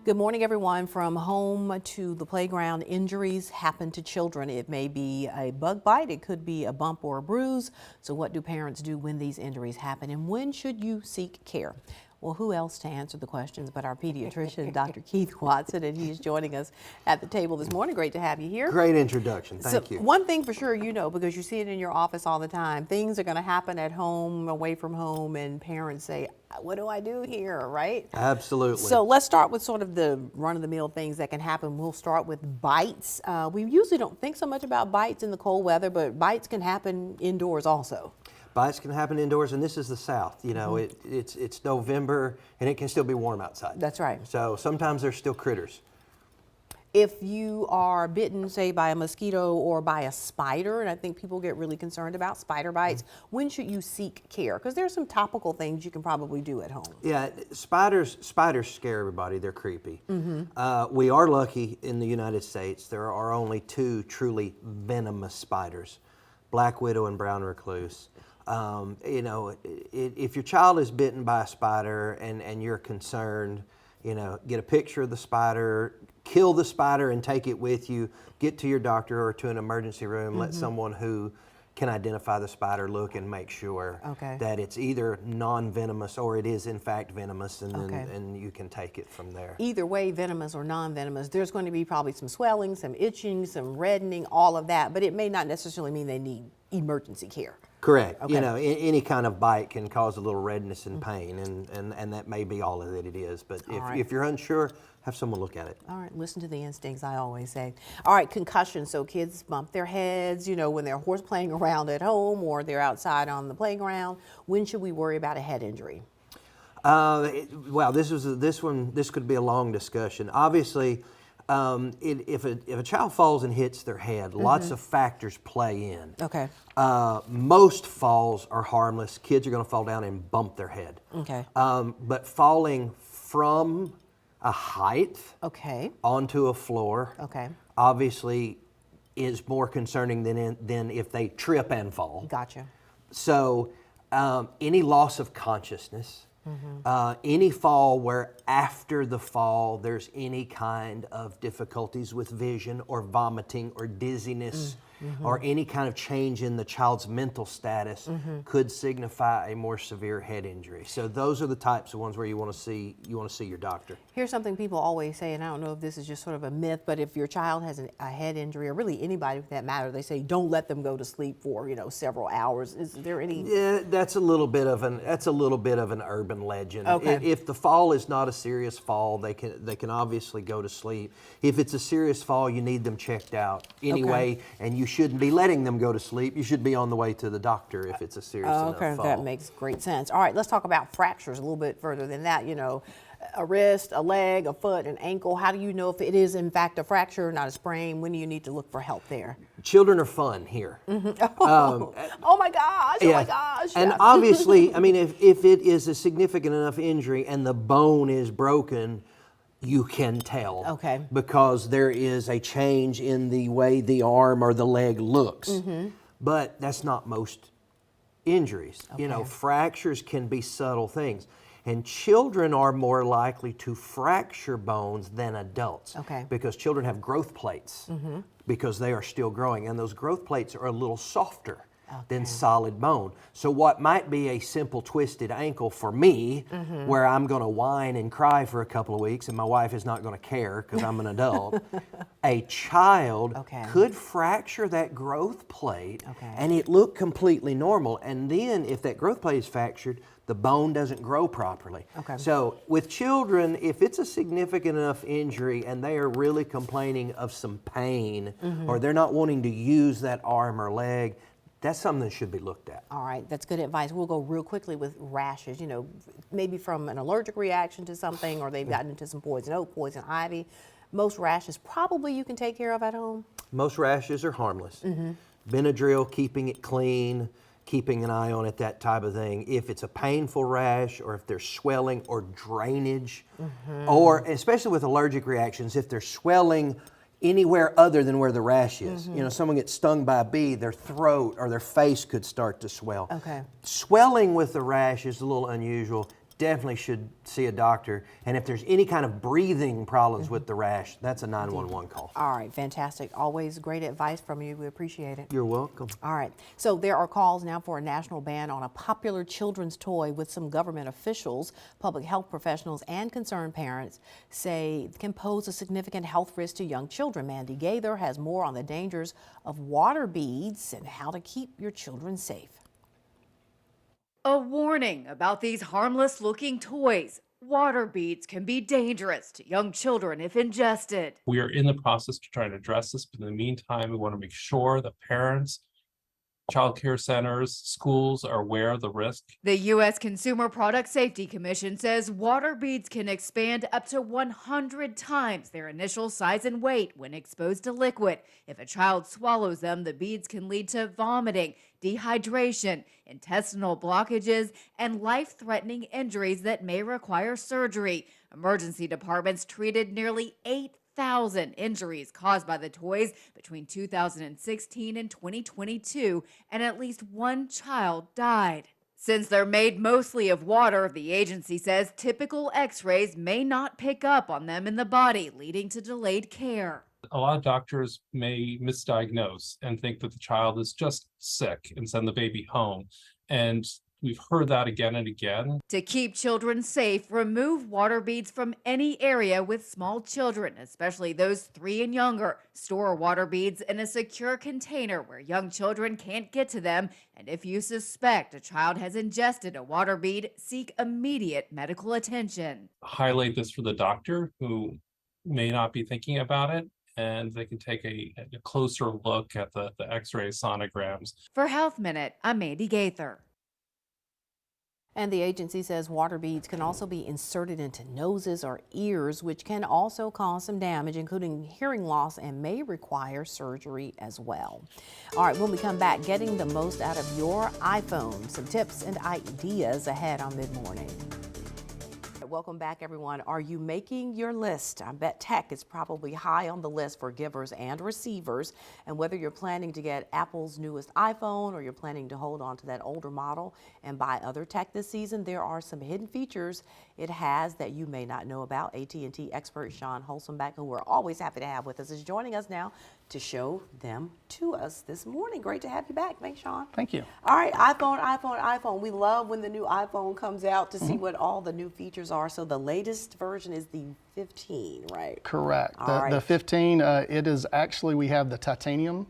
Good morning, everyone. From home to the playground, injuries happen to children. It may be a bug bite, it could be a bump or a bruise. So what do parents do when these injuries happen, and when should you seek care? Well, who else to answer the questions but our pediatrician, Dr. Keith Watson, and he's joining us at the table this morning. Great to have you here. Great introduction. Thank you. One thing for sure, you know, because you see it in your office all the time, things are going to happen at home, away from home, and parents say, what do I do here, right? Absolutely. So let's start with sort of the run-of-the-mill things that can happen. We'll start with bites. We usually don't think so much about bites in the cold weather, but bites can happen indoors also. Bites can happen indoors, and this is the South. You know, it's November, and it can still be warm outside. That's right. So sometimes there's still critters. If you are bitten, say, by a mosquito or by a spider, and I think people get really concerned about spider bites, when should you seek care? Because there's some topical things you can probably do at home. Yeah, spiders scare everybody. They're creepy. We are lucky in the United States. There are only two truly venomous spiders, black widow and brown recluse. You know, if your child is bitten by a spider and you're concerned, you know, get a picture of the spider, kill the spider and take it with you, get to your doctor or to an emergency room, let someone who can identify the spider look and make sure that it's either non-venomous or it is in fact venomous, and then and you can take it from there. Either way, venomous or non-venomous, there's going to be probably some swelling, some itching, some reddening, all of that, but it may not necessarily mean they need emergency care. Correct. You know, any kind of bite can cause a little redness and pain, and that may be all that it is. But if you're unsure, have someone look at it. All right, listen to the instincts, I always say. All right, concussion. So kids bump their heads, you know, when they're horse playing around at home or they're outside on the playground. When should we worry about a head injury? Well, this could be a long discussion. Obviously, if a child falls and hits their head, lots of factors play in. Okay. Most falls are harmless. Kids are going to fall down and bump their head. Okay. But falling from a height onto a floor obviously is more concerning than if they trip and fall. Gotcha. So any loss of consciousness, any fall where after the fall there's any kind of difficulties with vision or vomiting or dizziness or any kind of change in the child's mental status could signify a more severe head injury. So those are the types of ones where you want to see your doctor. Here's something people always say, and I don't know if this is just sort of a myth, but if your child has a head injury, or really anybody for that matter, they say don't let them go to sleep for, you know, several hours. Is there any? Yeah, that's a little bit of an urban legend. Okay. If the fall is not a serious fall, they can obviously go to sleep. If it's a serious fall, you need them checked out anyway, and you shouldn't be letting them go to sleep. You should be on the way to the doctor if it's a serious enough fall. That makes great sense. All right, let's talk about fractures a little bit further than that. You know, a wrist, a leg, a foot, an ankle. How do you know if it is in fact a fracture, not a sprain? When do you need to look for help there? Children are fun here. Oh my gosh, oh my gosh. And obviously, I mean, if it is a significant enough injury and the bone is broken, you can tell. Okay. Because there is a change in the way the arm or the leg looks. But that's not most injuries. You know, fractures can be subtle things. And children are more likely to fracture bones than adults. Because children have growth plates because they are still growing. And those growth plates are a little softer than solid bone. So what might be a simple twisted ankle for me, where I'm going to whine and cry for a couple of weeks and my wife is not going to care because I'm an adult, a child could fracture that growth plate and it look completely normal. And then if that growth plate is fractured, the bone doesn't grow properly. So with children, if it's a significant enough injury and they are really complaining of some pain or they're not wanting to use that arm or leg, that's something that should be looked at. All right, that's good advice. We'll go real quickly with rashes, you know, maybe from an allergic reaction to something, or they've gotten into some poison oak, poison ivy. Most rashes probably you can take care of at home? Most rashes are harmless. Benadryl, keeping it clean, keeping an eye on it, that type of thing. If it's a painful rash or if there's swelling or drainage, or especially with allergic reactions, if there's swelling anywhere other than where the rash is. You know, someone gets stung by a bee, their throat or their face could start to swell. Swelling with the rash is a little unusual. definitely should see a doctor. And if there's any kind of breathing problems with the rash, that's a 911 call. All right, fantastic. Always great advice from you. We appreciate it. You're welcome. All right, so there are calls now for a national ban on a popular children's toy with some government officials, public health professionals, and concerned parents say can pose a significant health risk to young children. Mandy Gaither has more on the dangers of water beads and how to keep your children safe. A warning about these harmless-looking toys. Water beads can be dangerous to young children if ingested. We are in the process to try to address this, but in the meantime, we want to make sure that parents, child care centers, schools are aware of the risk. The U.S. Consumer Product Safety Commission says water beads can expand up to 100 times their initial size and weight when exposed to liquid. If a child swallows them, the beads can lead to vomiting, dehydration, intestinal blockages, and life-threatening injuries that may require surgery. Emergency departments treated nearly 8,000 injuries caused by the toys between 2016 and 2022, and at least one child died. Since they're made mostly of water, the agency says typical x-rays may not pick up on them in the body, leading to delayed care. A lot of doctors may misdiagnose and think that the child is just sick and send the baby home. And we've heard that again and again. To keep children safe, remove water beads from any area with small children, especially those 3 and younger. Store water beads in a secure container where young children can't get to them. And if you suspect a child has ingested a water bead, seek immediate medical attention. Highlight this for the doctor who may not be thinking about it, and they can take a closer look at the x-ray sonograms. For Health Minute, I'm Mandy Gaither. And the agency says water beads can also be inserted into noses or ears, which can also cause some damage, including hearing loss, and may require surgery as well. All right, when we come back, getting the most out of your iPhone, some tips and ideas ahead on Mid-Morning. Welcome back, everyone. Are you making your list? I bet tech is probably high on the list for givers and receivers. And whether you're planning to get Apple's newest iPhone or you're planning to hold on to that older model and buy other tech this season, there are some hidden features it has that you may not know about. AT&T expert Shawn Holsombeck, who we're always happy to have with us, is joining us now to show them to us this morning. Great to have you back. Thanks, Shawn. Thank you. All right, iPhone. We love when the new iPhone comes out to see what all the new features are. So the latest version is the 15, right? Correct. All right. The 15, it is actually, we have the titanium,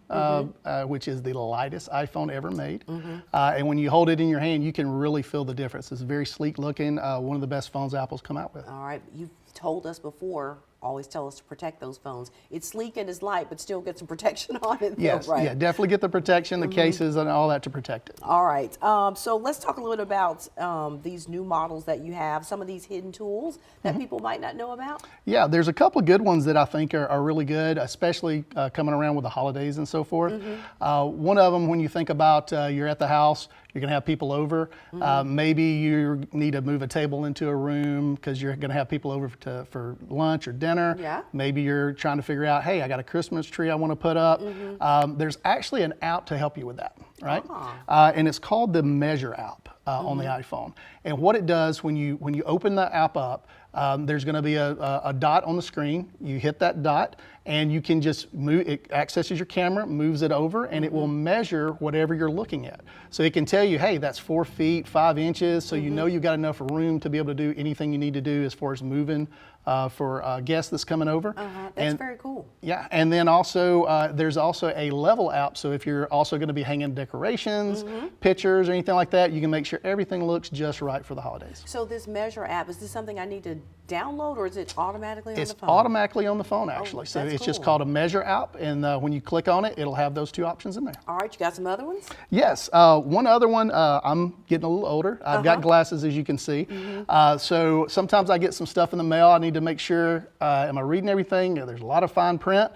which is the lightest iPhone ever made. And when you hold it in your hand, you can really feel the difference. It's very sleek looking, one of the best phones Apple's come out with. All right, you've told us before, always tell us to protect those phones. It's sleek and it's light, but still get some protection on it. Yes, right? yeah, definitely get the protection, the cases and all that to protect it. All right, so let's talk a little bit about these new models that you have, some of these hidden tools that people might not know about. Yeah, there's a couple of good ones that I think are really good, especially coming around with the holidays and so forth. One of them, when you think about you're at the house, you're going to have people over. Maybe you need to move a table into a room because you're going to have people over for lunch or dinner. Yeah. Maybe you're trying to figure out, hey, I got a Christmas tree I want to put up. There's actually an app to help you with that, right? And it's called the Measure app on the iPhone. And what it does when you open the app up, there's going to be a dot on the screen. You hit that dot and you can just move, it accesses your camera, moves it over, and it will measure whatever you're looking at. So it can tell you, hey, that's 4 feet, 5 inches, so you know you've got enough room to be able to do anything you need to do as far as moving for a guest that's coming over. That's very cool. Yeah, and then also there's also a level app, so if you're also going to be hanging decorations, pictures, or anything like that, you can make sure everything looks just right for the holidays. So this Measure app, is this something I need to download, or is it automatically on the phone? It's automatically on the phone, actually. So that's it's just cool. called a Measure app, and when you click on it, it'll have those two options in there. All right, you got some other ones? Yes, one other one, I'm getting a little older. I've got glasses, as you can see. So sometimes I get some stuff in the mail. I need to make sure, am I reading everything? There's a lot of fine print.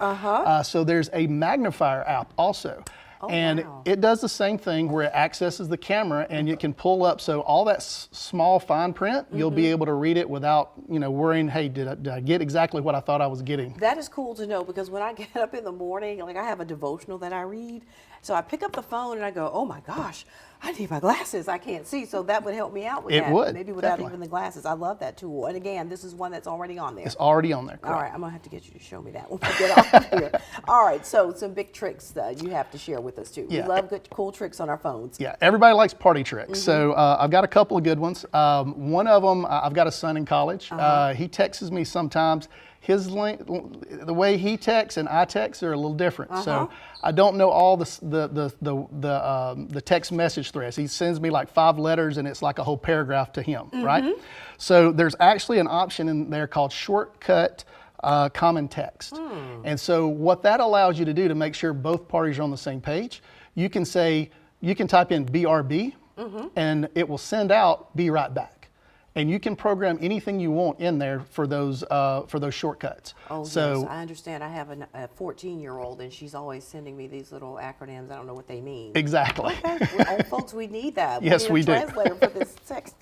So there's a magnifier app also. And wow. it does the same thing where it accesses the camera and it can pull up. So all that small fine print, you'll be able to read it without, worrying, hey, did I get exactly what I thought I was getting? That is cool to know, because when I get up in the morning, like I have a devotional that I read, So I pick up the phone and I go, oh my gosh, I need my glasses. I can't see. So that would help me out with It that. would, Maybe without definitely. even the glasses. I love that tool. And again, this is one that's already on there. It's already on there. All Correct. right, I'm going to have to get you to show me that when we get off here. All right, so some big tricks that you have to share with us too. Yeah. We love good, cool tricks on our phones. Yeah, everybody likes party tricks. So I've got a couple of good ones. One of them, I've got a son in college. He texts me sometimes. The way he texts and I text are a little different. So I don't know all the text message threads. He sends me like 5 letters and it's like a whole paragraph to him, right? So there's actually an option in there called shortcut common text. And so what that allows you to do to make sure both parties are on the same page, you can type in BRB and it will send out be right back. And you can program anything you want in there for those shortcuts. Oh, so yes, I understand. I have a 14-year-old, and she's always sending me these little acronyms. I don't know what they mean. exactly. Okay, well, old folks, we need that. Yes, we need do. a translator for this text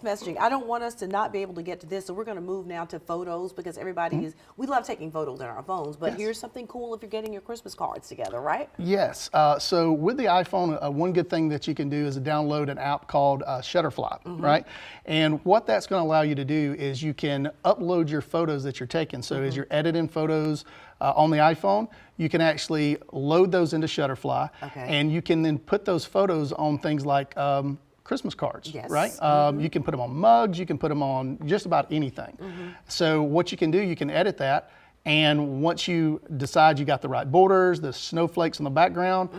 messaging. I don't want us to not be able to get to this, so we're going to move now to photos because everybody we love taking photos in our phones, but here's something cool if you're getting your Christmas cards together, right? Yes. So with the iPhone, one good thing that you can do is download an app called Shutterfly, right? And what that's going to allow you to do is you can upload your photos that you're taking. So as you're editing photos on the iPhone, you can actually load those into Shutterfly, and you can then put those photos on things like Christmas cards, right? You can put them on mugs, you can put them on just about anything. So what you can do, you can edit that. And once you decide you got the right borders, the snowflakes in the background,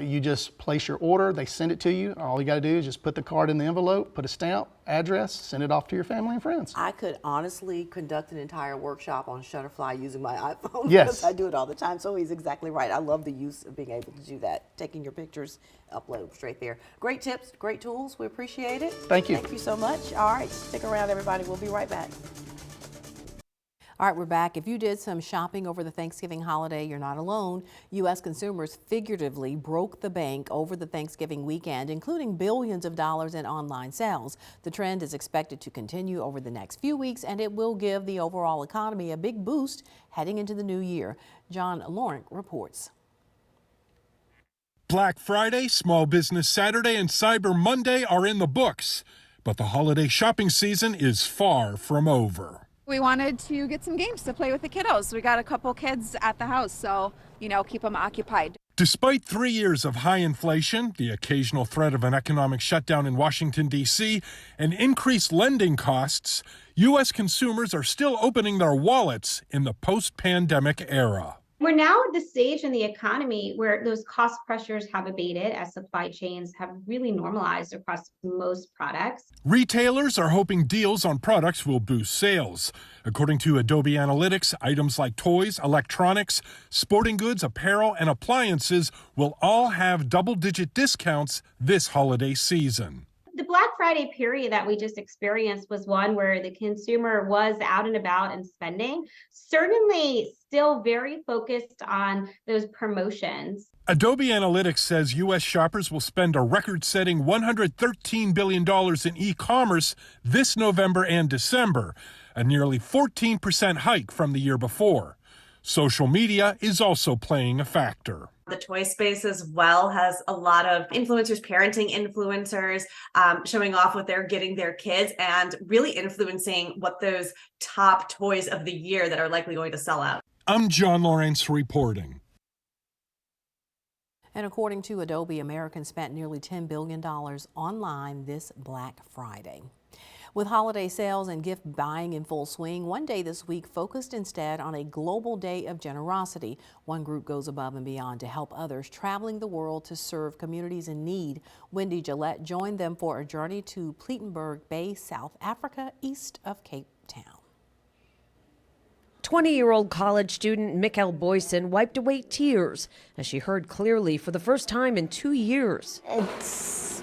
you just place your order, they send it to you. All you got to do is just put the card in the envelope, put a stamp, address, send it off to your family and friends. I could honestly conduct an entire workshop on Shutterfly using my iPhone. Yes. Because I do it all the time. So he's exactly right. I love the use of being able to do that. Taking your pictures, upload straight there. Great tips, great tools. We appreciate it. Thank you. Thank you so much. All right, stick around, everybody. We'll be right back. All right, we're back. If you did some shopping over the Thanksgiving holiday, you're not alone. U.S. consumers figuratively broke the bank over the Thanksgiving weekend, including billions of dollars in online sales. The trend is expected to continue over the next few weeks, and it will give the overall economy a big boost heading into the new year. John Lawrence reports. Black Friday, Small Business Saturday, and Cyber Monday are in the books, but the holiday shopping season is far from over. We wanted to get some games to play with the kiddos. We got a couple kids at the house, so, keep them occupied. Despite 3 years of high inflation, the occasional threat of an economic shutdown in Washington, D.C., and increased lending costs, U.S. consumers are still opening their wallets in the post-pandemic era. We're now at the stage in the economy where those cost pressures have abated as supply chains have really normalized across most products. Retailers are hoping deals on products will boost sales. According to Adobe Analytics, items like toys, electronics, sporting goods, apparel, and appliances will all have double-digit discounts this holiday season. The Black Friday period that we just experienced was one where the consumer was out and about and spending, certainly still very focused on those promotions. Adobe Analytics says U.S. shoppers will spend a record-setting $113 billion in e-commerce this November and December, a nearly 14% hike from the year before. Social media is also playing a factor. The toy space as well has a lot of influencers, parenting influencers, showing off what they're getting their kids and really influencing what those top toys of the year that are likely going to sell out. I'm John Lawrence reporting. And according to Adobe, Americans spent nearly $10 billion online this Black Friday. With holiday sales and gift buying in full swing, One Day this week focused instead on a global day of generosity. One group goes above and beyond to help others, traveling the world to serve communities in need. Wendy Gillette joined them for a journey to Plettenberg Bay, South Africa, east of Cape Town. 20-year-old college student Mikkel Boysen wiped away tears as she heard clearly for the first time in 2 years. It's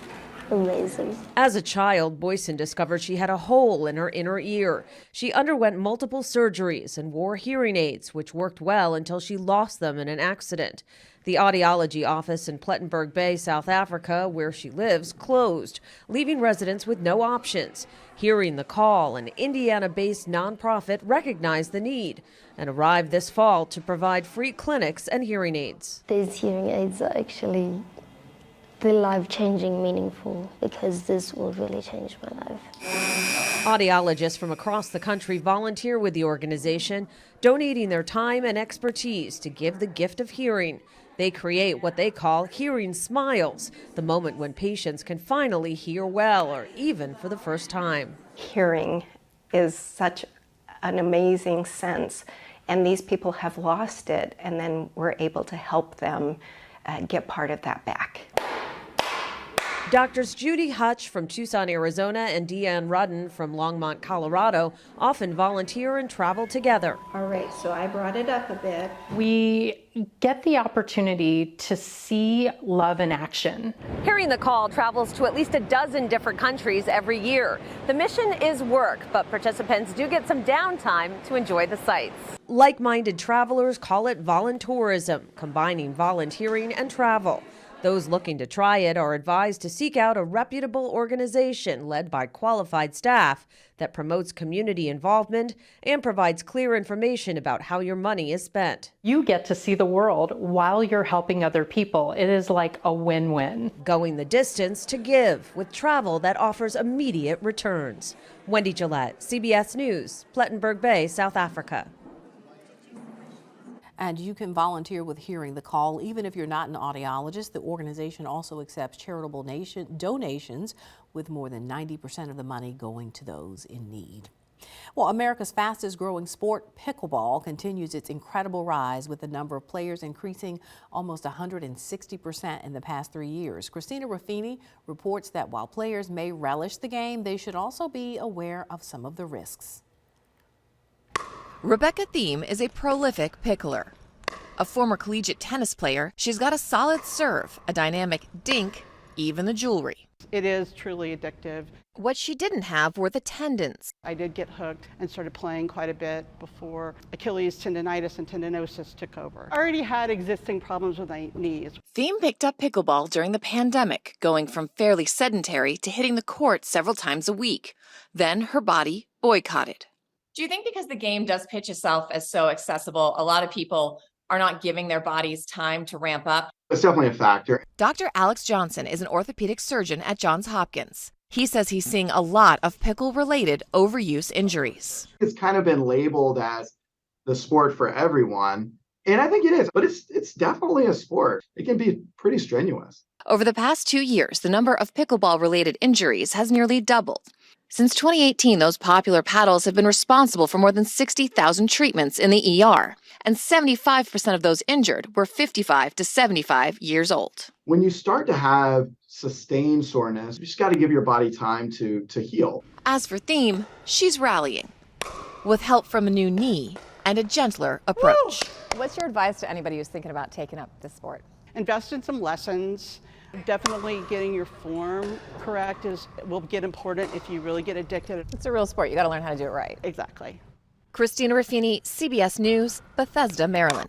amazing. As a child, Boyson discovered she had a hole in her inner ear. She underwent multiple surgeries and wore hearing aids, which worked well until she lost them in an accident. The audiology office in Plettenberg Bay, South Africa, where she lives, closed, leaving residents with no options. Hearing the Call, an Indiana-based nonprofit, recognized the need and arrived this fall to provide free clinics and hearing aids. These hearing aids are actually life-changing, meaningful, because this will really change my life. Audiologists from across the country volunteer with the organization, donating their time and expertise to give the gift of hearing. They create what they call hearing smiles, the moment when patients can finally hear well or even for the first time. Hearing is such an amazing sense, and these people have lost it, and then we're able to help them get part of that back. Doctors Judy Hutch from Tucson, Arizona, and Deanne Rudden from Longmont, Colorado, often volunteer and travel together. All right, so I brought it up a bit. We get the opportunity to see love in action. Hearing the Call travels to at least a dozen different countries every year. The mission is work, but participants do get some downtime to enjoy the sights. Like-minded travelers call it voluntourism, combining volunteering and travel. Those looking to try it are advised to seek out a reputable organization led by qualified staff that promotes community involvement and provides clear information about how your money is spent. You get to see the world while you're helping other people. It is like a win-win. Going the distance to give with travel that offers immediate returns. Wendy Gillette, CBS News, Plettenberg Bay, South Africa. And you can volunteer with Hearing the Call even if you're not an audiologist. The organization also accepts charitable donations, with more than 90% of the money going to those in need. Well, America's fastest growing sport, pickleball, continues its incredible rise, with the number of players increasing almost 160% in the past 3 years. Christina Ruffini reports that while players may relish the game, they should also be aware of some of the risks. Rebecca Thiem is a prolific pickler. A former collegiate tennis player, she's got a solid serve, a dynamic dink, even the jewelry. It is truly addictive. What she didn't have were the tendons. I did get hooked and started playing quite a bit before Achilles tendonitis and tendinosis took over. I already had existing problems with my knees. Thiem picked up pickleball during the pandemic, going from fairly sedentary to hitting the court several times a week. Then her body boycotted. Do you think because the game does pitch itself as so accessible, a lot of people are not giving their bodies time to ramp up? It's definitely a factor. Dr. Alex Johnson is an orthopedic surgeon at Johns Hopkins. He says he's seeing a lot of pickle-related overuse injuries. It's kind of been labeled as the sport for everyone, and I think it is, but it's definitely a sport. It can be pretty strenuous. Over the past 2 years, the number of pickleball-related injuries has nearly doubled. Since 2018, those popular paddles have been responsible for more than 60,000 treatments in the ER, and 75% of those injured were 55 to 75 years old. When you start to have sustained soreness, you just got to give your body time to heal. As for Thiem, she's rallying, with help from a new knee and a gentler approach. What's your advice to anybody who's thinking about taking up this sport? Invest in some lessons. Definitely getting your form correct will get important if you really get addicted. It's a real sport. You got to learn how to do it right. Exactly. Christina Ruffini, CBS News, Bethesda, Maryland.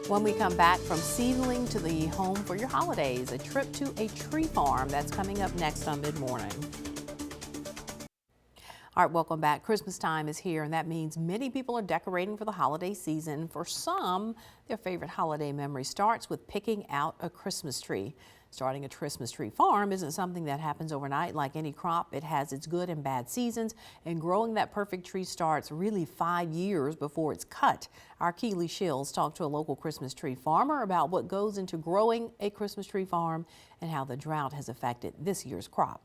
When we come back, from seedling to the home for your holidays, a trip to a tree farm. That's coming up next on Mid Morning. All right, welcome back. Christmas time is here, and that means many people are decorating for the holiday season. For some, their favorite holiday memory starts with picking out a Christmas tree. Starting a Christmas tree farm isn't something that happens overnight. Like any crop, it has its good and bad seasons, and growing that perfect tree starts really 5 years before it's cut. Our Keely Shills talked to a local Christmas tree farmer about what goes into growing a Christmas tree farm and how the drought has affected this year's crop.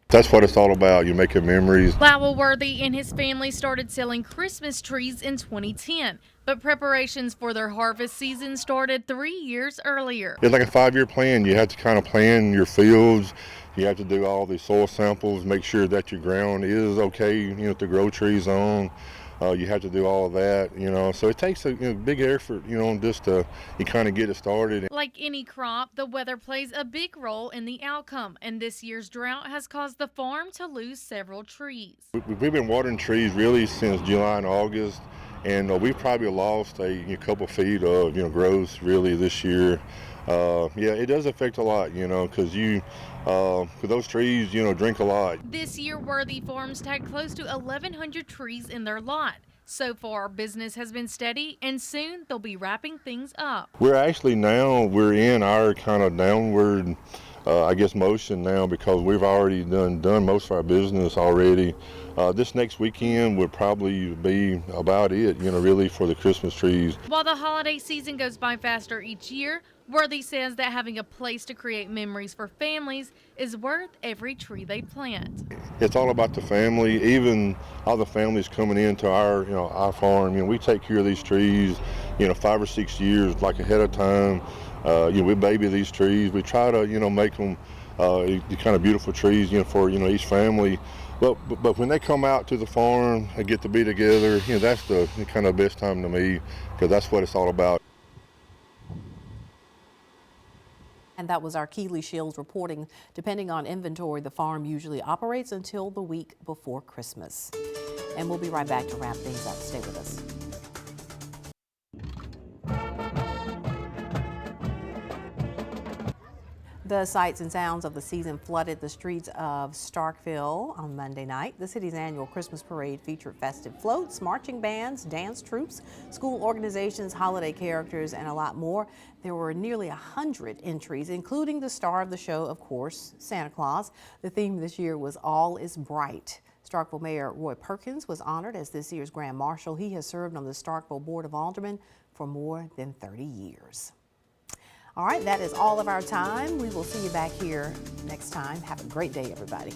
That's what it's all about. You're making memories. Lowellworthy and his family started selling Christmas trees in 2010, but preparations for their harvest season started 3 years earlier. It's like a 5-year plan. You have to kind of plan your fields. You have to do all the soil samples, make sure that your ground is okay, to grow trees on. You have to do all of that, so it takes a big effort, just to kind of get it started. Like any crop, the weather plays a big role in the outcome, and this year's drought has caused the farm to lose several trees. We've been watering trees really since July and August, and we've probably lost a couple feet of growth really this year. Yeah, it does affect a lot, because those trees, drink a lot. This year, Worthy Farms tagged close to 1,100 trees in their lot. So far, business has been steady, and soon they'll be wrapping things up. We're in our kind of downward, motion now, because we've already done most of our business already. This next weekend would probably be about it, really, for the Christmas trees. While the holiday season goes by faster each year, Worthy says that having a place to create memories for families is worth every tree they plant. It's all about the family, even all the families coming into our farm. We take care of these trees, 5 or 6 years ahead of time. We baby these trees. We try to, make them the kind of beautiful trees, for, each family. But when they come out to the farm and get to be together, that's the kind of best time to me, because that's what it's all about. And that was our Keeley Shields reporting. Depending on inventory, the farm usually operates until the week before Christmas. And we'll be right back to wrap things up. Stay with us. The sights and sounds of the season flooded the streets of Starkville on Monday night. The city's annual Christmas parade featured festive floats, marching bands, dance troupes, school organizations, holiday characters, and a lot more. There were nearly 100 entries, including the star of the show, of course, Santa Claus. The theme this year was All is Bright. Starkville Mayor Roy Perkins was honored as this year's Grand Marshal. He has served on the Starkville Board of Aldermen for more than 30 years. All right, that is all of our time. We will see you back here next time. Have a great day, everybody.